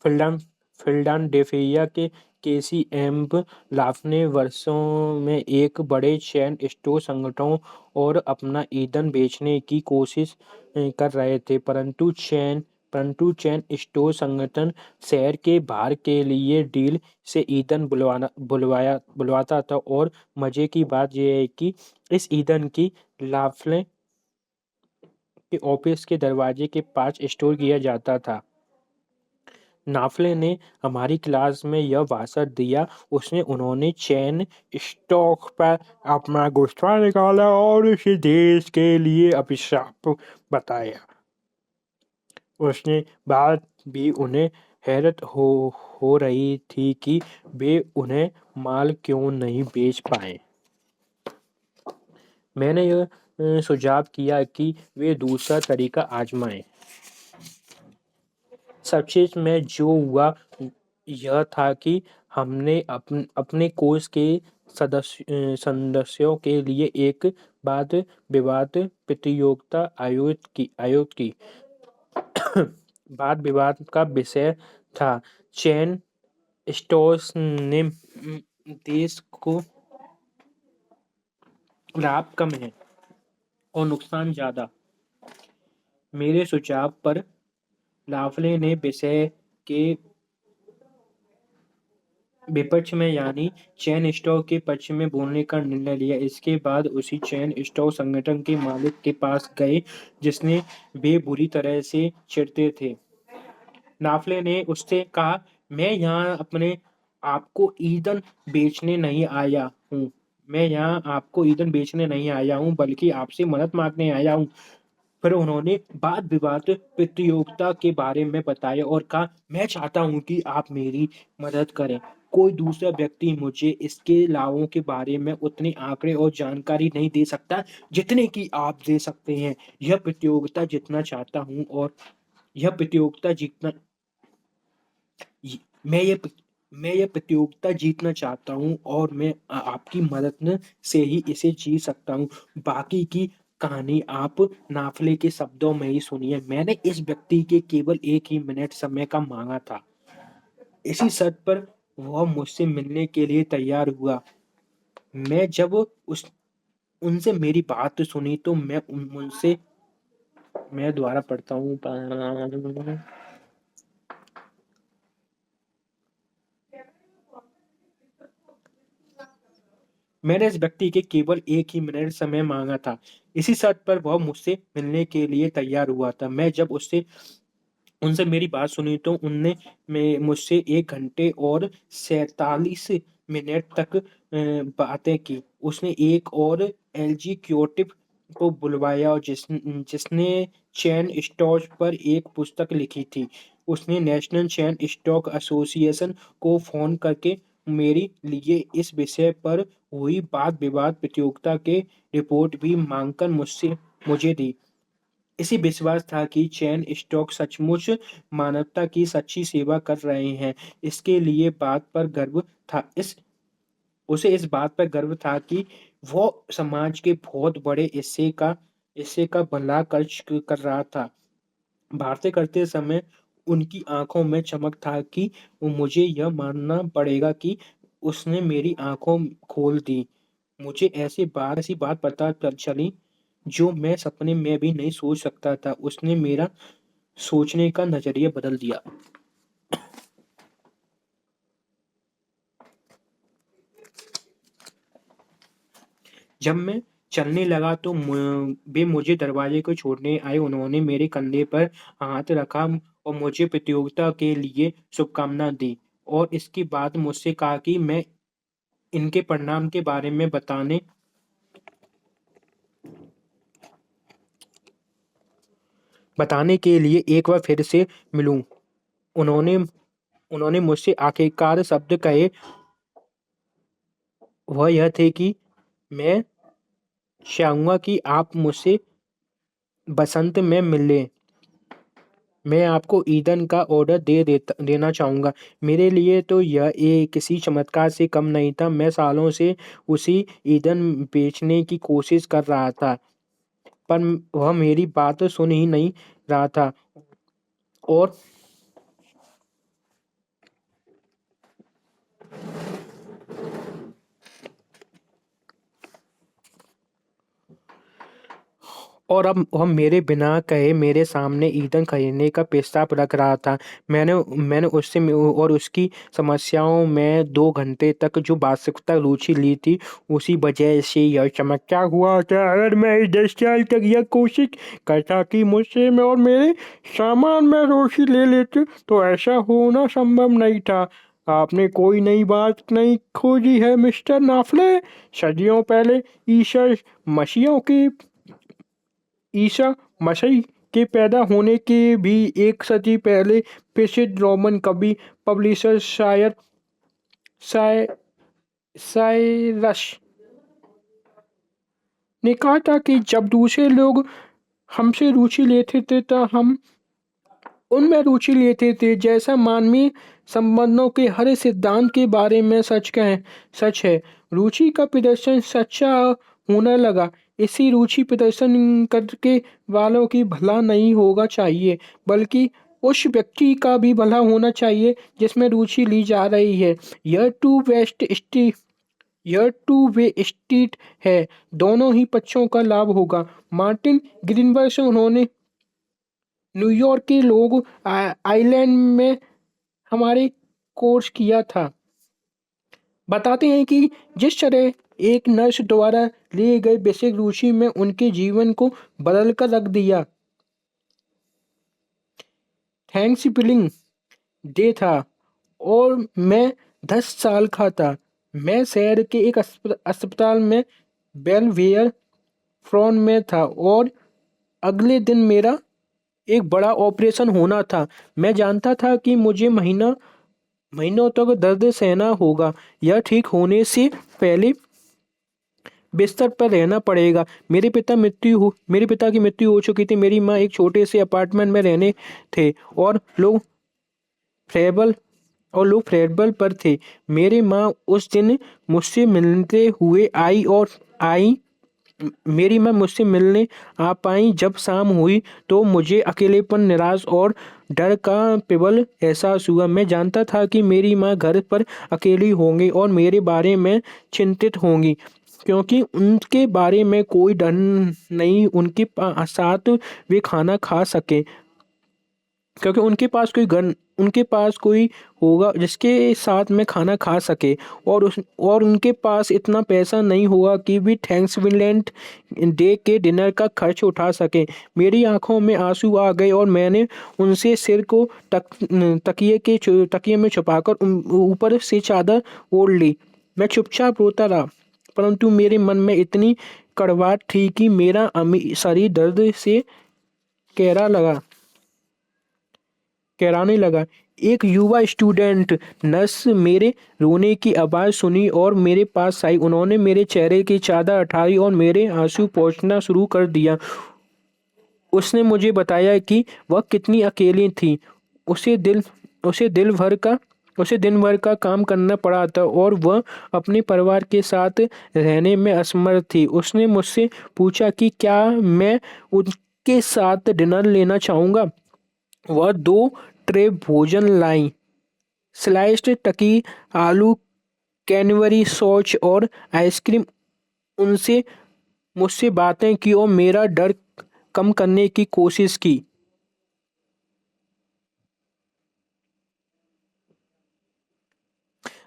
Speaker 1: फिल्डन फिल्डाल्फिया के केसी एम्प लाफ ने वर्षों में एक बड़े चेन स्टोर संगठनों और अपना ईंधन बेचने की कोशिश कर रहे थे, परंतु चेन स्टोर संगठन शहर के बाहर के लिए डील से ईंधन बुलवाता था। और मजे की बात यह है कि इस ईंधन की लाफ्ले के ऑफिस के दरवाजे के पास स्टोर किया जाता था। नाफले ने हमारी क्लास में यह भाषण दिया। उन्होंने चैन स्टॉक पर अपना गुस्सा निकाला और इसे देश के लिए अभिशाप बताया। उसने बात भी उन्हें हैरत हो रही थी कि वे उन्हें माल क्यों नहीं बेच पाए। मैंने यह सुझाव किया कि वे दूसरा तरीका आजमाएं। सचेज में जो हुआ यह था कि हमने अपने कोर्स के सदस्यों के लिए एक वाद विवाद प्रतियोगिता आयोजित की। वाद विवाद का विषय था, चेन स्टोर्स ने देश को लाभ कम है और नुकसान ज्यादा। मेरे सुझाव पर लाफले ने विषय के विपक्ष में यानी चेन स्टोर के पक्ष में बोलने का निर्णय लिया। इसके बाद उसी चेन स्टोर संगठन के मालिक के पास गए जिसने वे बुरी तरह से चिढ़ते थे। नाफले ने उससे कहा, मैं यहाँ अपने आपको ईंधन बेचने नहीं आया हूँ। मैं यहाँ आपको ईंधन बेचने नहीं आया हूँ बल्कि आपसे मदद मांगने आया हूँ। फिर उन्होंने वाद विवाद प्रतियोगिता के बारे में बताया और कहा, मैं चाहता हूं कि आप मेरी मदद करें। कोई दूसरा व्यक्ति मुझे इसके लाभों के बारे में उतने आंकड़े और जानकारी नहीं दे सकता जितने कि आप दे सकते हैं। यह प्रतियोगिता जीतना चाहता हूं और यह प्रतियोगिता जीतना ये- मैं ये मैं यह प्रतियोगिता जीतना चाहता हूँ और मैं आपकी मदद से ही इसे जीत सकता हूँ। बाकी की कहानी आप नाफले के शब्दों में ही सुनिए। मैंने इस व्यक्ति के केवल 1 ही मिनट समय का मांगा था। इसी शर्त पर वह मुझसे मिलने के लिए तैयार हुआ। मैं जब उस उनसे मेरी बात सुनी तो उनसे मैं दोबारा पढ़ता हूँ। मैंने इस व्यक्ति के केवल 1 ही मिनट समय माँगा था। इसी शर्त पर वह मुझसे मिलने के लिए तैयार हुआ था। मैं जब उससे उनसे मेरी बात सुनी तो उनने मुझसे 1 घंटे और 47 मिनट तक बातें की। उसने एक और एग्जीक्यूटिव को बुलवाया और जिसने चेन स्टॉक्स पर एक पुस्तक लिखी थी। उसने नेशनल चेन स्टॉक एसोसिएशन को फोन करके मेरे लिए इस विषय पर हुई वाद विवाद प्रतियोगिता के रिपोर्ट भी मांगकर मुझे दी। इसी विश्वास था कि चेन स्टॉक सचमुच मानवता की सच्ची सेवा कर रहे हैं। इसके लिए बात पर गर्व था इस उसे इस बात पर गर्व था कि वो समाज के बहुत बड़े हिस्से का भला कर रहा था। भारतीय करते समय उनकी आंखों में चमक था कि मुझे यह मानना पड़ेगा कि उसने मेरी आंखों खोल दी। मुझे ऐसी बात पता चली जो मैं सपने में भी नहीं सोच सकता था। उसने मेरा सोचने का नजरिया बदल दिया। जब मैं चलने लगा तो वे मुझे दरवाजे को छोड़ने आए। उन्होंने मेरे कंधे पर हाथ रखा और मुझे प्रतियोगिता के लिए शुभकामना दी और इसके बाद मुझसे कहा कि मैं इनके परिणाम के बारे में बताने के लिए एक बार फिर से मिलूं। उन्होंने उन्होंने मुझसे आखिरकार शब्द कहे, वह यह थे कि मैं चाहूंगा कि आप मुझसे बसंत में मिलें। मैं आपको ईंधन का ऑर्डर देना चाहूँगा। मेरे लिए तो यह किसी चमत्कार से कम नहीं था। मैं सालों से उसी ईंधन बेचने की कोशिश कर रहा था, पर वह मेरी बात सुन ही नहीं रहा था। और अब वह मेरे बिना कहे मेरे सामने ईंधन खरीदने का प्रस्ताव रख रहा था। मैंने मैंने उससे और उसकी समस्याओं में 2 घंटे तक जो वास्तविकता रुचि ली थी, उसी वजह से यह चमत्कार हुआ था। अगर मैं इस 10 साल तक यह कोशिश करता कि मुझसे में और मेरे सामान में रुचि ले लेते तो ऐसा होना संभव नहीं था। आपने कोई नई बात नहीं खोजी है मिस्टर नाफले। सदियों पहले ईसा मसीह के पैदा होने के भी 1 सदी पहले प्रसिद्ध रोमन कवि पब्लिशर साय साइरस ने कहा था कि जब दूसरे लोग हमसे रुचि लेते थे तो हम उनमें रुचि लेते थे। जैसा मानवीय संबंधों के हर सिद्धांत के बारे में सच है। रुचि का प्रदर्शन सच्चा होने लगा। इसी रुचि प्रदर्शन करके वालों की भला नहीं होगा चाहिए, बल्कि उस व्यक्ति का भी भला होना चाहिए जिसमें रुचि ली जा रही है। यह टू वे स्ट्रीट है। दोनों ही पक्षों का लाभ होगा। मार्टिन ग्रीनबर्ग से उन्होंने न्यूयॉर्क के लोग आइलैंड में हमारे कोर्स किया था। बताते हैं कि जिस तरह एक नर्स द्वारा लिए गए बेसिक रुचि में उनके जीवन को बदल कर रख दिया। थैंक्सगिविंग डे था और मैं 10 साल का था। मैं शहर के एक अस्पताल में बेलवेयर फ्रॉन में था और अगले दिन मेरा एक बड़ा ऑपरेशन होना था। मैं जानता था कि मुझे महीनों तक दर्द सहना होगा। यह ठीक होने से पहले बिस्तर पर रहना पड़ेगा। मेरे पिता की मृत्यु हो चुकी थी। मेरी माँ एक छोटे से अपार्टमेंट में रहने थे और फ्रेबल लोग फ्रेबल पर थे। मेरी माँ उस दिन मुझसे मिलते हुए आई मेरी माँ मुझसे मिलने आ पाई। जब शाम हुई तो मुझे अकेलेपन, निराश और डर का प्रबल एहसास हुआ। मैं जानता था कि मेरी माँ घर पर अकेली होंगी और मेरे बारे में चिंतित होंगी, क्योंकि उनके बारे में कोई डर नहीं उनके साथ वे खाना खा सके, क्योंकि उनके पास कोई होगा जिसके साथ मैं खाना खा सके। और उनके पास इतना पैसा नहीं होगा कि भी थैंक्सगिविंग डे के डिनर का खर्च उठा सके। मेरी आंखों में आंसू आ गए और मैंने उनसे सिर को तकिए में छुपाकर ऊपर से चादर ओढ़ ली। मैं चुपचाप रोता रहा, परंतु मेरे मन में इतनी कड़वाहट थी कि मेरा शरीर दर्द से कहरा लगा कहराने लगा। एक युवा स्टूडेंट नर्स मेरे रोने की आवाज़ सुनी और मेरे पास आई। उन्होंने मेरे चेहरे की चादर उठाई और मेरे आंसू पोंछना शुरू कर दिया। उसने मुझे बताया कि वह कितनी अकेली थी। उसे दिल उसे दिल भर का उसे दिन भर का काम करना पड़ा था और वह अपने परिवार के साथ रहने में असमर्थ थी। उसने मुझसे पूछा कि क्या मैं उनके साथ डिनर लेना चाहूँगा। वह 2 ट्रे भोजन लाई, स्लाइस्ड टकी, आलू, कैनबरी सॉस और आइसक्रीम। उनसे मुझसे बातें की और मेरा डर कम करने की कोशिश की।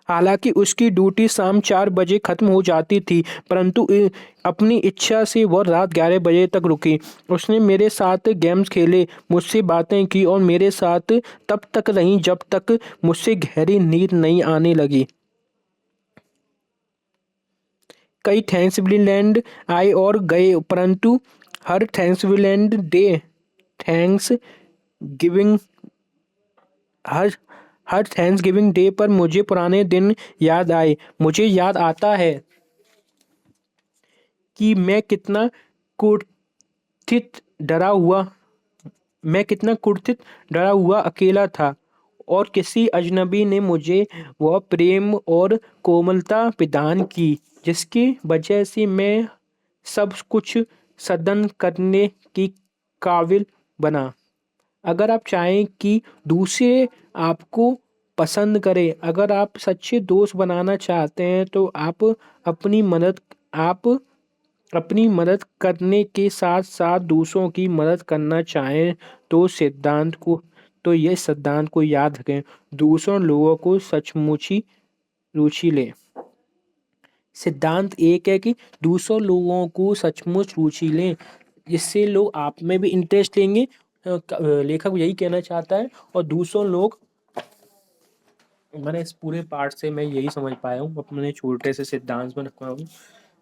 Speaker 1: हालांकि उसकी ड्यूटी शाम 4 बजे खत्म हो जाती थी, परंतु अपनी इच्छा से वह रात 11 बजे तक रुकी। उसने मेरे साथ गेम्स खेले, मुझसे बातें की और मेरे साथ तब तक रही जब तक मुझसे गहरी नींद नहीं आने लगी। कई थैंक्सगिविंग आए और गए, परंतु हर थैंक्सगिविंग डे थैंक्स गिविंग हर हर थैंक्सगिविंग डे पर मुझे पुराने दिन याद आए। मुझे याद आता है कि कुत्थित डरा हुआ मैं कितना कुत्थित, डरा हुआ, अकेला था, और किसी अजनबी ने मुझे वह प्रेम और कोमलता प्रदान की जिसकी वजह से मैं सब कुछ सदन करने की काबिल बना। अगर आप चाहें कि दूसरे आपको पसंद करें, अगर आप सच्चे दोस्त बनाना चाहते हैं, तो आप अपनी मदद करने के साथ साथ दूसरों की मदद करना चाहें, तो ये सिद्धांत को याद रखें। दूसरों लोगों को सचमुच ही रुचि लें। सिद्धांत एक है कि दूसरों लोगों को सचमुच रुचि लें, जिससे लोग आप में भी इंटरेस्ट लेंगे। लेखक यही कहना चाहता है। और दूसरों लोग, मैंने इस पूरे पार्ट से मैं यही समझ पाया हूँ, अपने छोटे से सिद्धांत में रखा हूँ।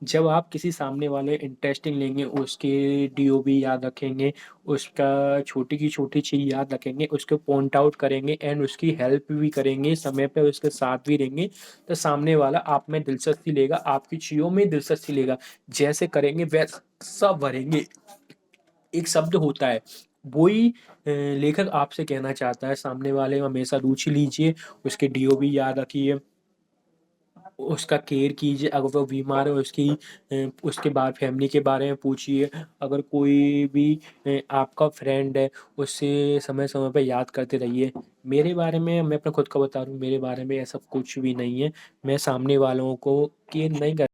Speaker 1: जब आप किसी सामने वाले इंटरेस्टिंग लेंगे, उसके डीओबी याद रखेंगे, उसका छोटी की छोटी चीज़ याद रखेंगे, उसको पॉइंट आउट करेंगे एंड उसकी हेल्प भी करेंगे, समय पे उसके साथ भी रहेंगे, तो सामने वाला आप में दिलचस्पी लेगा, आपकी चीज़ों में दिलचस्पी लेगा। जैसे करेंगे वैसा भरेंगे, एक शब्द होता है, वही लेखक आपसे कहना चाहता है। सामने वाले में हमेशा रुचि लीजिए, उसके डीओबी याद रखिए, उसका केयर कीजिए। अगर वो बीमार है, उसके बाद फैमिली के बारे में पूछिए। अगर कोई भी आपका फ्रेंड है, उससे समय समय पर याद करते रहिए। मेरे बारे में, मैं अपना खुद का बता रहा हूँ, मेरे बारे में ऐसा कुछ भी नहीं है। मैं सामने वालों को केयर नहीं कर